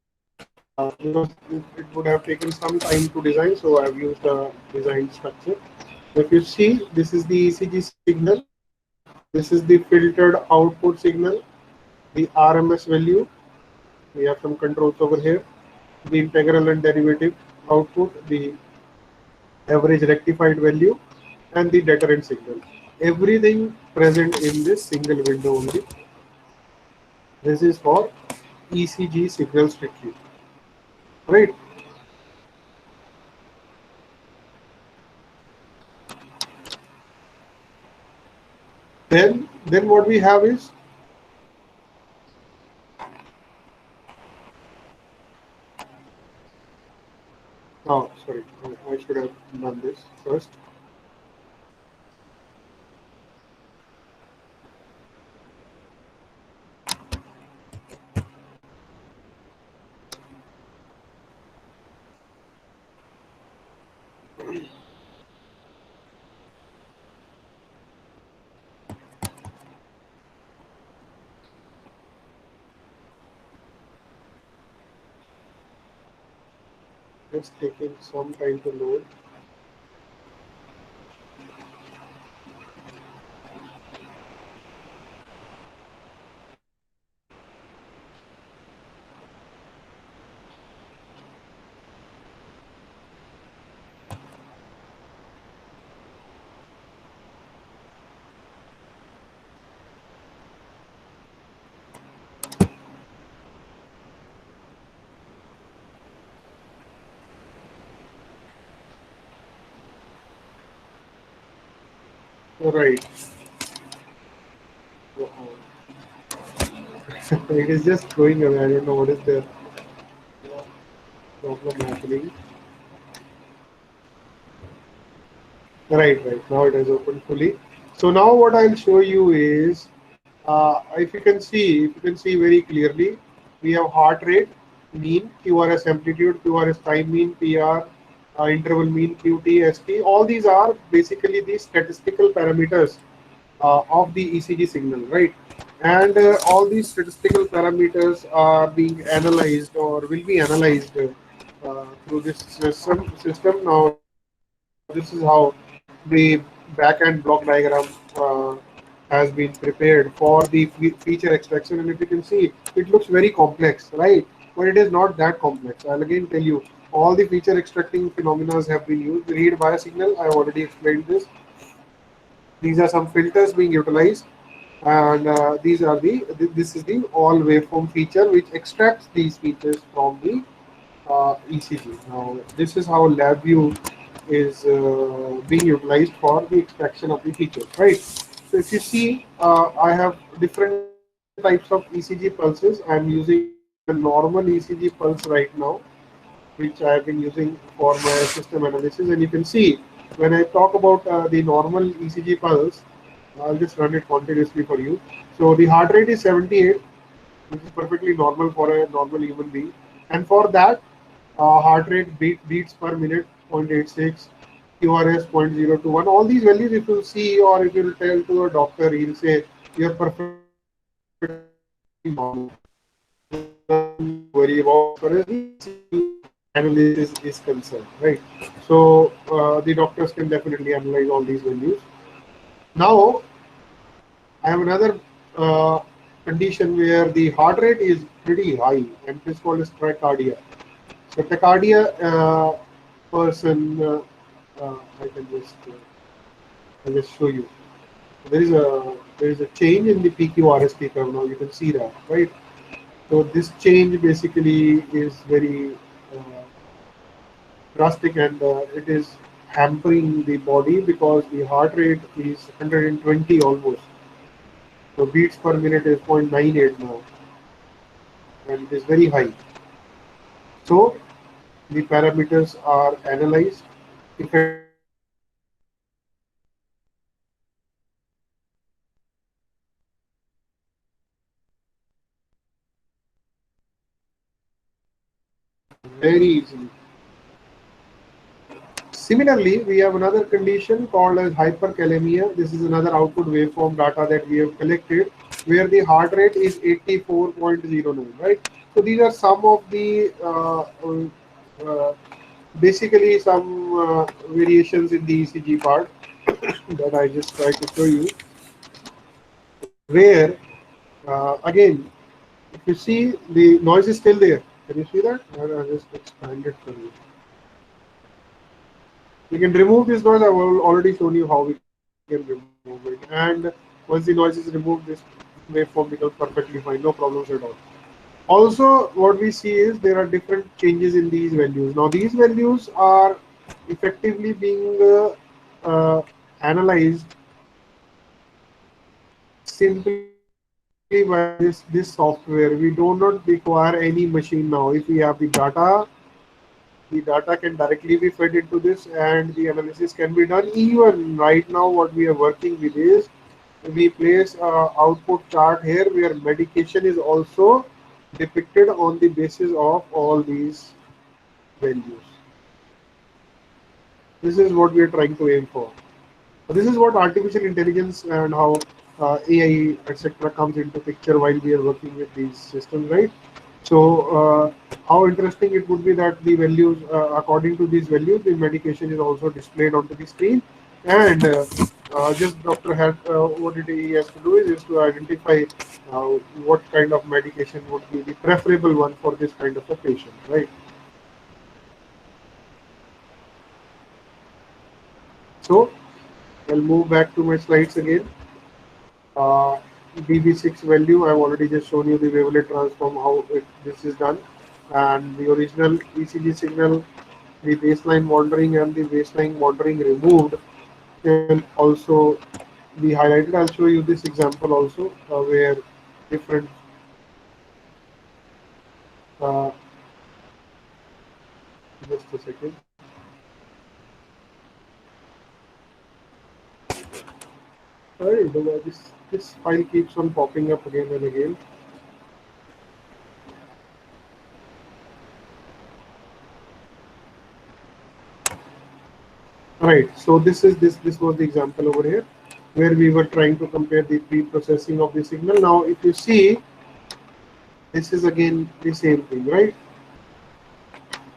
S1: because it would have taken some time to design, so I've used a design structure. If you see, this is the ECG signal, this is the filtered output signal, the RMS value, we have some controls over here, the integral and derivative output, the average rectified value, and the deterrent signal. Everything present in this single window only. This is for ECG signal strictly, right? Then what we have is oh sorry, I should have done this first. Just taking some time to load. Right. It is just going away. I don't know what is the problem happening. Right. Now it has opened fully. So now what I'll show you is, if you can see very clearly, we have heart rate, mean, QRS amplitude, QRS time mean, PR, interval mean, QT, ST. All these are basically the statistical parameters of the ECG signal, right? And all these statistical parameters are being analyzed or will be analyzed through this system. Now, this is how the back-end block diagram has been prepared for the feature extraction. And if you can see, it looks very complex, right? But it is not that complex. I'll again tell you, all the feature extracting phenomena have been used. Read biosignal, I have already explained this. These are some filters being utilized, and this is the all waveform feature which extracts these features from the ECG. Now this is how LabVIEW is being utilized for the extraction of the features, right? So if you see, I have different types of ECG pulses. I am using a normal ECG pulse right now, which I have been using for my system analysis. And you can see when I talk about the normal ECG pulse, I'll just run it continuously for you. So the heart rate is 78, which is perfectly normal for a normal human being. And for that, heart rate beats per minute 0.86, QRS 0.021. All these values, if you see or if you tell to a doctor, he'll say you're perfectly normal. Worry about as far as the analysis is concerned, right? So the doctors can definitely analyze all these values. Now I have another condition where the heart rate is pretty high, and it is called as tachycardia. The tachycardia person, I can I'll just show you. There is a change in the PQRST curve now. You can see that, right? So this change basically is very drastic, and it is hampering the body because the heart rate is 120 almost. So beats per minute is 0.98 now, and it is very high. So the parameters are analyzed. Effectively, we have another condition called as hyperkalemia. Very easily. Similarly, we have another condition called as hyperkalemia. This is another output waveform data that we have collected where the heart rate is 84.09, right? So these are some of the uh, basically some variations in the ECG part that I just tried to show you, where again, if you see, the noise is still there. Can you see that? I'll just expand it for you. We can remove this noise. I've already shown you how we can remove it. And once the noise is removed, this waveform becomes perfectly fine, no problems at all. Also, what we see is there are different changes in these values. Now, these values are effectively being analyzed simply by this software. We do not require any machine now. If we have the data can directly be fed into this, and the analysis can be done. Even right now, what we are working with is we place output chart here where medication is also depicted on the basis of all these values. This is what we are trying to aim for. This is what artificial intelligence and how AI etc. comes into picture while we are working with these systems, right? So how interesting it would be that the values, according to these values, the medication is also displayed onto the screen, and just doctor has what he has to do is to identify uh, what kind of medication would be the preferable one for this kind of a patient, right? So I'll move back to my slides again. uh, DB6 value, I've already just shown you the wavelet transform, how this is done, and the original ECG signal, the baseline wandering and the baseline wandering removed can also be highlighted. I'll show you this example also where different uh, just a second. Sorry, this file keeps on popping up again and again. Right. So this was the example over here where we were trying to compare the pre-processing of the signal. Now, if you see, this is again the same thing, right?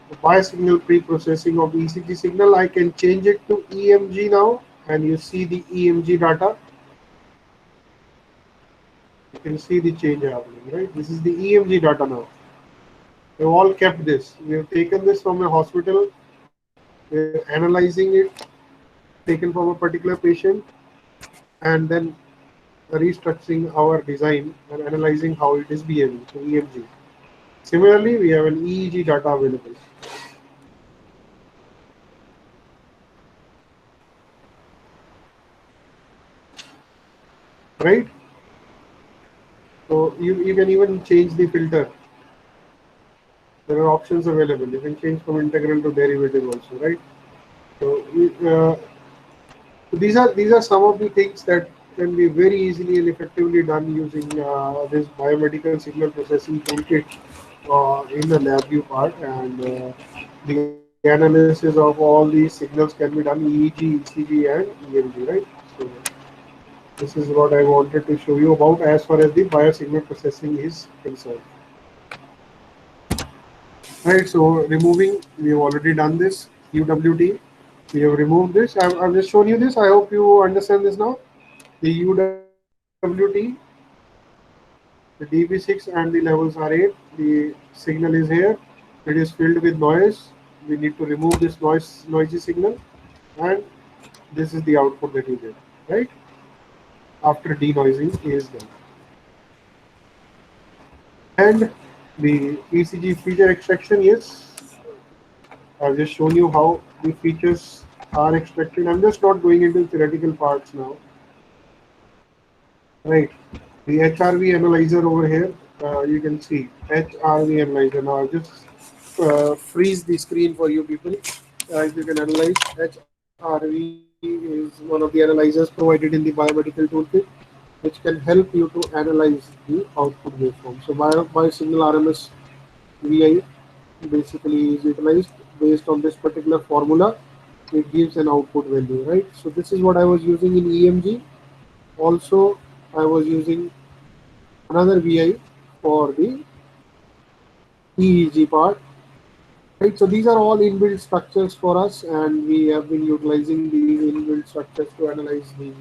S1: The biosignal pre-processing of ECG signal, I can change it to EMG now, and you see the EMG data. You can see the change happening, right? This is the EMG data now. We've all kept this. We have taken this from a hospital. We're analyzing it, taken from a particular patient, and then restructuring our design and analyzing how it is behaving. So EMG. Similarly, we have an EEG data available. Right? So you can even change the filter. There are options available. You can change from integral to derivative also, right? So, so these are some of the things that can be very easily and effectively done using this biomedical signal processing toolkit in the LabVIEW part, and the analysis of all these signals can be done EEG, ECG, and EMG, right? So this is what I wanted to show you about as far as the biosignal processing is concerned. Right, so removing, we have already done this, UWT. We have removed this. I've just shown you this. I hope you understand this now. The UWT, the DB6 and the levels are 8. The signal is here. It is filled with noise. We need to remove this noisy signal, and this is the output that you get, right? After denoising is done. And the ECG feature extraction, yes, I've just shown you how the features are extracted. I'm just not going into theoretical parts now, right? The HRV analyzer over here, you can see HRV analyzer. Now I'll just freeze the screen for you people. If you can analyze, HRV is one of the analyzers provided in the biomedical toolkit, which can help you to analyze the output waveform. So biosignal RMS VI basically is utilized based on this particular formula. It gives an output value, right? So this is what I was using in EMG. Also, I was using another VI for the EEG part, right? So these are all inbuilt structures for us, and we have been utilizing these inbuilt structures to analyze the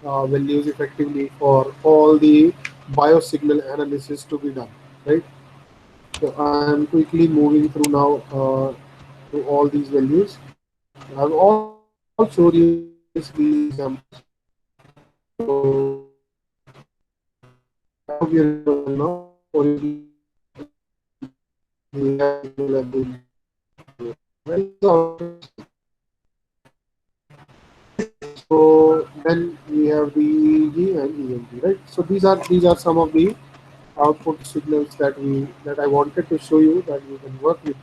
S1: values effectively for all the biosignal analysis to be done, right? So I am quickly moving through now to all these values. I've all showed you these examples. So I hope you're able to now, or so then we have the EEG and EMG, right? So these are some of the output signals that I wanted to show you that you can work with.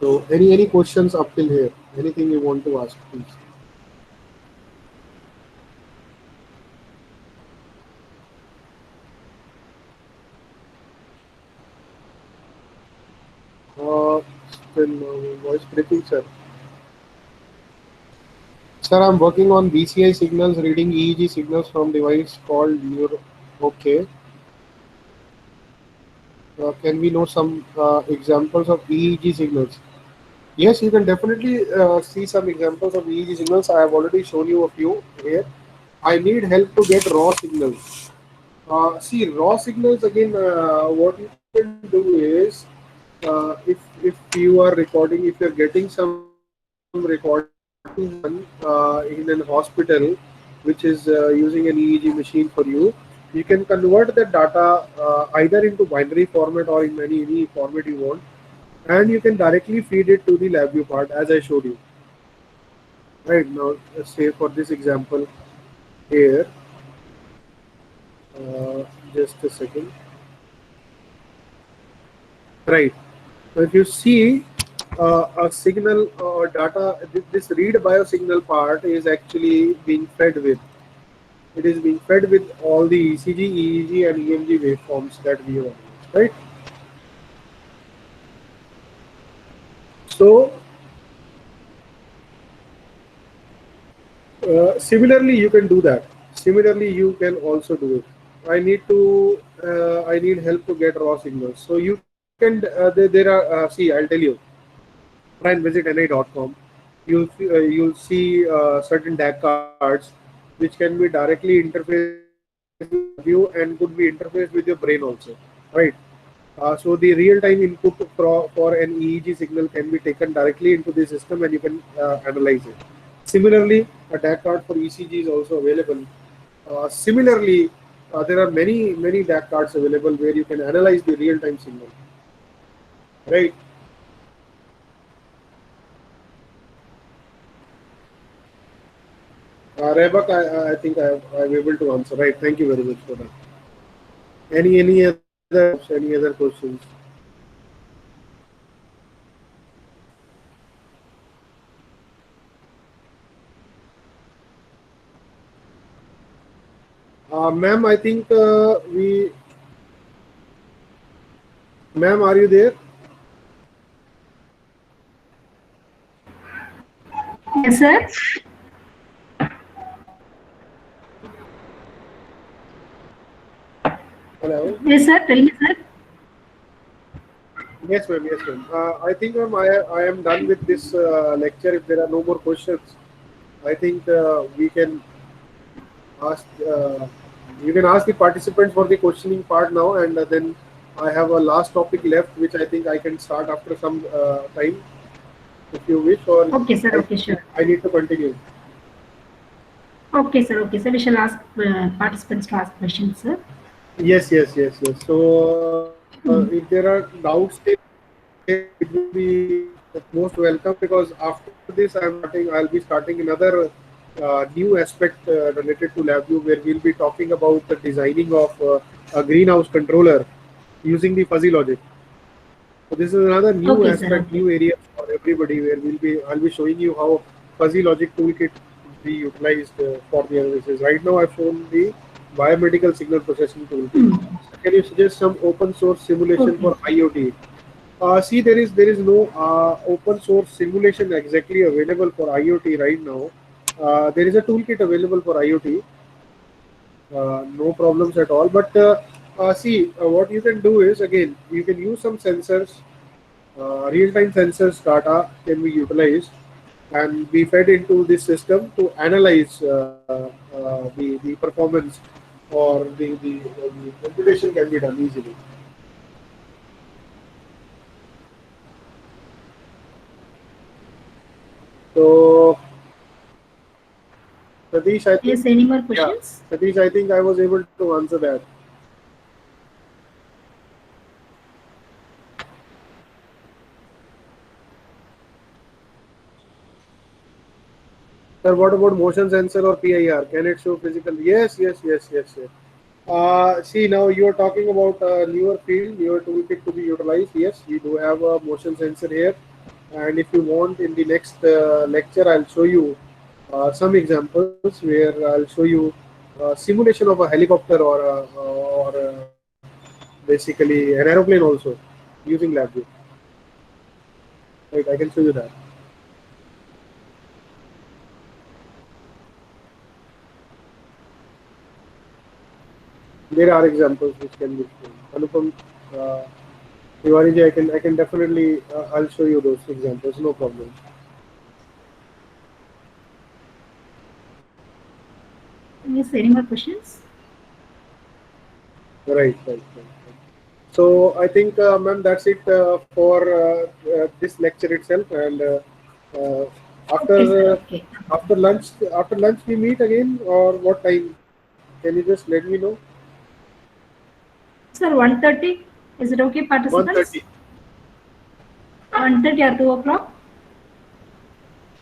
S1: So any questions up till here? Anything you want to ask, please? Still voice breaking, sir. Sir, I'm working on BCI signals, reading EEG signals from device called Neuro. Okay. Can we know some examples of EEG signals? Yes, you can definitely see some examples of EEG signals. I have already shown you a few here. I need help to get raw signals. See, raw signals again. What you can do is, if you are recording, if you're getting some recording in an hospital, which is using an EEG machine for you, you can convert that data either into binary format or in any format you want, and you can directly feed it to the LabVIEW part as I showed you. Right now, let's say for this example here, just a second. Right. So if you see a signal or data, this read biosignal part is actually being fed with. It is being fed with all the ECG, EEG, and EMG waveforms that we have used, right? So similarly, you can do that. Similarly, you can also do it. I need help to get raw signals. So you can there are see, I'll tell you. Try and visit ni.com. You'll see certain DAC cards which can be directly interfaced with you and could be interfaced with your brain also, right? So the real-time input for an EEG signal can be taken directly into the system and you can analyze it. Similarly, a DAC card for ECG is also available. Similarly, there are many DAC cards available where you can analyze the real-time signal, right? Rebak, I think I'm able to answer. Right. Thank you very much for that. Any other questions? Ma'am, I think Ma'am, are you there?
S2: Yes, sir.
S1: Hello.
S2: Yes, sir. Tell me, sir.
S1: Yes, ma'am. Yes, ma'am. I think, ma'am, I am done with this lecture. If there are no more questions, I think we can ask. You can ask the participants for the questioning part now, and then I have a last topic left, which I think I can start after some time, if you wish, or
S2: Okay, sir. Okay, sure.
S1: I need to continue.
S2: Okay, sir. Okay, sir. We shall ask participants to ask questions, sir.
S1: Yes. So if there are doubts, it will be most welcome, because after this I'll be starting another new aspect related to LabVIEW, where we'll be talking about the designing of a greenhouse controller using the fuzzy logic. So this is another new
S2: Okay, sir.
S1: aspect,
S2: Okay.
S1: new area for everybody, where I'll be showing you how fuzzy logic toolkit be utilized for the analysis. Right now I've shown the biomedical signal processing toolkit. So can you suggest some open source simulation
S2: Okay.
S1: for IoT? See, there is no open source simulation exactly available for IoT right now. There is a toolkit available for IoT, no problems at all. But see, what you can do is, again, you can use some sensors, real-time sensors data can be utilized and be fed into this system to analyze the performance, or the computation can be done easily. So Satish, I think,
S2: Yes, any more
S1: yeah,
S2: questions?
S1: Satish, I think I was able to answer that. Sir, what about motion sensor or PIR? Can it show physical? Yes. See, now you are talking about a newer field, newer toolkit to be utilized. Yes, we do have a motion sensor here, and if you want, in the next lecture, I'll show you some examples where I'll show you simulation of a helicopter, or basically an aeroplane also, using LabVIEW. Right, I can show you that. There are examples which can be shown. Anupam, uh, Tiwari ji, I can definitely, I'll show you those examples, no problem.
S2: Yes, any more questions?
S1: Right. So I think, ma'am, that's it for this lecture itself. And uh,
S2: Okay, sir.
S1: after
S2: Okay.
S1: after lunch we meet again, or what time? Can you just let me know?
S2: Sir, 1:30. Is it okay, participants?
S1: 1:30.
S2: 1:30 or 2 o'clock?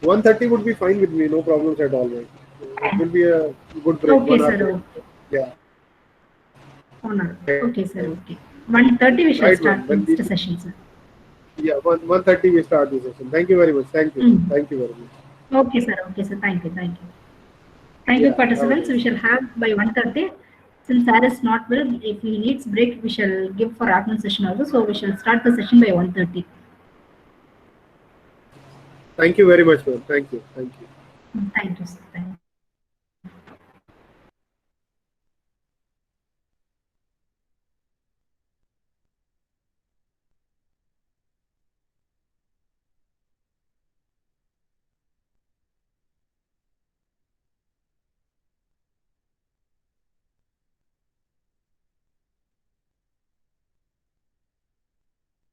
S1: 1:30 would be fine with me. No problems at all. Right? It will be a good break,
S2: Okay,
S1: 1 hour
S2: sir.
S1: break.
S2: Okay.
S1: Yeah.
S2: 1 hour. Okay, sir.
S1: Right,
S2: Okay. 1:30 we shall
S1: ma'am.
S2: start the next session, sir.
S1: Yeah, 1:30 we start the session. Thank you very much. Thank you.
S2: Mm.
S1: Thank you very much.
S2: Okay, sir. Okay, sir. Thank you. Thank you. Thank you,
S1: Yeah, have a
S2: participants.
S1: nice
S2: We shall have by 1:30. Since Sir is not well, if he needs break, we shall give for afternoon session also. So we shall start the session by 1:30.
S1: Thank you very much, ma'am. Thank you.
S2: Thank you, sir. Thank you.